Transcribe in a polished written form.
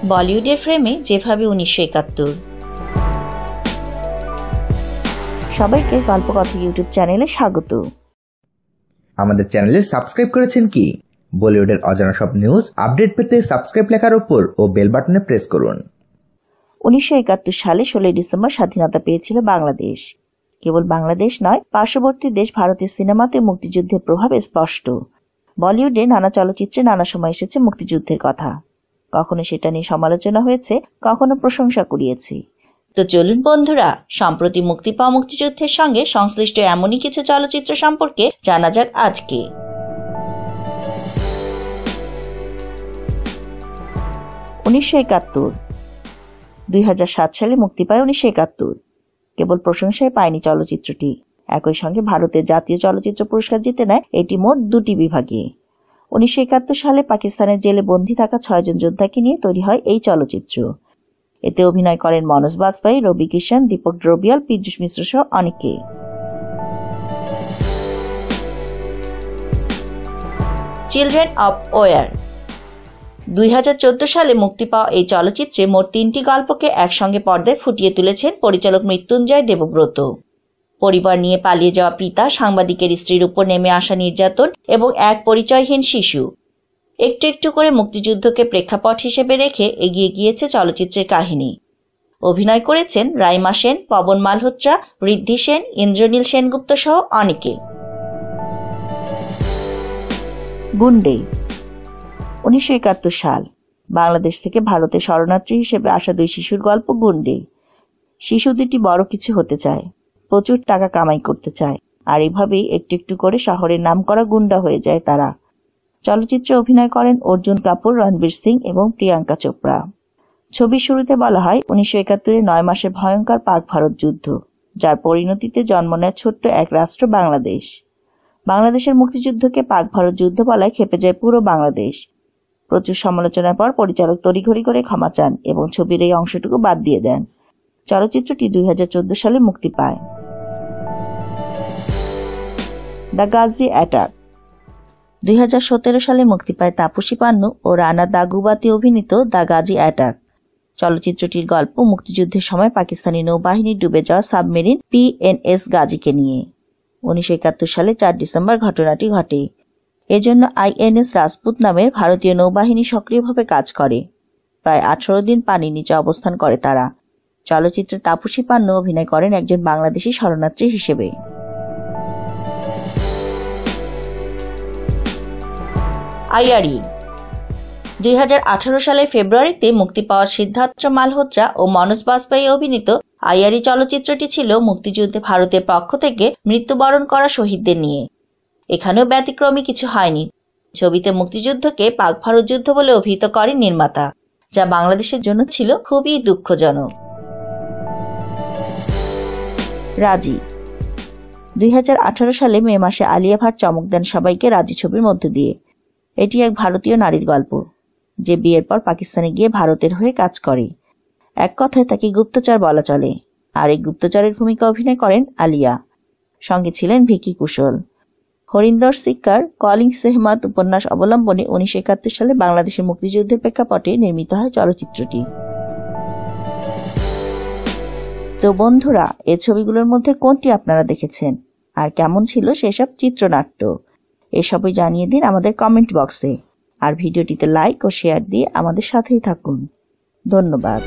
বলিউডের ফ্রেমে যেভাবে 1971। সবাইকে গল্পকথা ইউটিউব চ্যানেলে স্বাগত। আমাদের চ্যানেলে সাবস্ক্রাইব করেছেন কি? বলিউডের অজানা সব নিউজ আপডেট পেতে সাবস্ক্রাইব লেখার উপর ও বেল বাটনে প্রেস করুন। 1971 সালে 16 ডিসেম্বর স্বাধীনতা পেয়েছিল বাংলাদেশ। কেবল বাংলাদেশ নয়, পার্শ্ববর্তী দেশ ভারতের সিনেমাতে মুক্তিযুদ্ধের প্রভাব স্পষ্ট। বলিউডে নানা চলচ্চিত্রে নানা সময় এসেছে মুক্তিযুদ্ধের কথা। কখনো সেটা নিয়ে সমালোচনা হয়েছে, কখনো প্রশংসা কুড়িয়েছে। তো চলুন বন্ধুরা, সম্প্রতি মুক্তি পাওয়া মুক্তিযুদ্ধের সঙ্গে সংশ্লিষ্ট এমনই কিছু চলচ্চিত্র সম্পর্কে জানা যাক আজকে। 1971। 2007 সালে মুক্তি পায় 1971। কেবল প্রশংসায় পায়নি চলচ্চিত্রটি, একই সঙ্গে ভারতের জাতীয় চলচ্চিত্র পুরস্কার জিতে নেয় এটি মোট 2টি বিভাগে। 1971 সালে পাকিস্তানের জেলে বন্দী থাকা 6 জন যোদ্ধাকে নিয়ে তৈরি হয় এই চলচ্চিত্র। এতে অভিনয় করেন মনোজ বাজপেয়ী, রবি কিষান, দীপক ড্রোবিয়াল, পীযূষ মিশ্র সহ অনেকে। Children of war. 2014 সালে মুক্তি পাওয়া এই চলচ্চিত্রে মোট 3টি গল্পকে একসঙ্গে পর্দায় ফুটিয়ে তুলেছেন পরিচালক মৃত্যুঞ্জয় দেবব্রত। পরিবার নিয়ে পালিয়ে যাওয়া পিতা, সাংবাদিকের স্ত্রীর উপর নেমে আসা নির্যাতন এবং এক পরিচয়হীন শিশু, একটু একটু করে মুক্তিযুদ্ধকে প্রেক্ষাপট হিসেবে রেখে এগিয়ে গিয়েছে চলচ্চিত্রের কাহিনী। অভিনয় করেছেন রাইমা সেন, পবন মালহোত্রা, ঋদ্ধি সেন, ইন্দ্রনীল সেনগুপ্ত সহ অনেকে। গুন্ডে। 1971 সাল। বাংলাদেশ থেকে ভারতে শরণার্থী হিসেবে আসা 2 শিশুর গল্প গুন্ডে। শিশু দুটি বড় কিছু হতে চায়, প্রচুর টাকা কামাই করতে চায়, আর এভাবেই একটু একটু করে শহরের নামকরা গুন্ডা হয়ে যায় তারা। চলচ্চিত্রে অভিনয় করেন অর্জুন কাপুর, রণবীর সিং এবং প্রিয়াঙ্কা চোপড়া। ছবির শুরুতে বলা হয় 1971-এ 9 মাসের ভয়ঙ্কর পাক ভারত যুদ্ধ, যার পরিণতিতে জন্ম নেয় ছোট্ট এক রাষ্ট্র বাংলাদেশ। বাংলাদেশের মুক্তিযুদ্ধকে পাক ভারত যুদ্ধ বলায় ক্ষেপে যায় পুরো বাংলাদেশ। প্রচুর সমালোচনার পর পরিচালক তড়িঘড়ি করে ক্ষমা চান এবং ছবির এই অংশটুকু বাদ দিয়ে দেন। চলচ্চিত্রটি 2014 সালে মুক্তি পায়। The Gazi attack. 2017 সালে মুক্তি পায় তাপসী পান্নু ও রানা দাগুবাতি অভিনীত দ্য গাজী অ্যাটাক। চলচ্চিত্রটির গল্প মুক্তিযুদ্ধের সময় পাকিস্তানি নৌবাহিনীর ডুবে যাওয়া সাবমেরিন PNS গাজীকে নিয়ে। 1971 সালে 4 ডিসেম্বর ঘটনাটি ঘটে। এজন্য INS রাজপুত নামের ভারতীয় নৌবাহিনী সক্রিয়ভাবে কাজ করে। প্রায় 18 দিন পানির নিচে অবস্থান করে তারা। চলচ্চিত্রে তাপসী পান্নু অভিনয় করেন একজন বাংলাদেশি শরণার্থী হিসেবে। আইআরই। 2018 সালের ফেব্রুয়ারিতে মুক্তি পাওয়া সিদ্ধার্থ মালহোত্রা ও মনোজ বাজপেয়ী অভিনীত আইআরই চলচ্চিত্রটি ছিল মুক্তিযুদ্ধে ভারতের পক্ষ থেকে মৃত্যুবরণ করা শহীদদের নিয়ে। এখানেও ব্যতিক্রমী কিছু হয়নি। ছবিতে মুক্তিযুদ্ধকে পাক ভারত যুদ্ধ বলে অভিহিত করেন নির্মাতা, যা বাংলাদেশের জন্য ছিল খুবই দুঃখজনক। রাজি। 2018 সালে মে মাসে আলিয়া ভাট চমক দেন সবাইকে রাজি ছবির মধ্য দিয়ে। এটি এক ভারতীয় নারীর গল্প, যে বিয়ের পর পাকিস্তানে গিয়ে ভারতের হয়ে কাজ করে। এক কথায় তাকে গুপ্তচর বলা চলে, আর এই গুপ্তচরের ভূমিকা অভিনয় করেন আলিয়া। সঙ্গে ছিলেন ভিকি কুশল। হরিন্দর সিক্কার কলিং সেহমাত উপন্যাস অবলম্বনে 1971 সালে বাংলাদেশের মুক্তিযুদ্ধের প্রেক্ষাপটে নির্মিত হয় চলচ্চিত্রটি। তো বন্ধুরা, এই ছবিগুলোর মধ্যে কোনটি আপনারা দেখেছেন আর কেমন ছিল সেসব চিত্রনাট্য? এসবই জানিয়ে দিন আমাদের কমেন্ট বক্সে। আর ভিডিওটিতে লাইক ও শেয়ার দিয়ে আমাদের সাথেই থাকুন। ধন্যবাদ।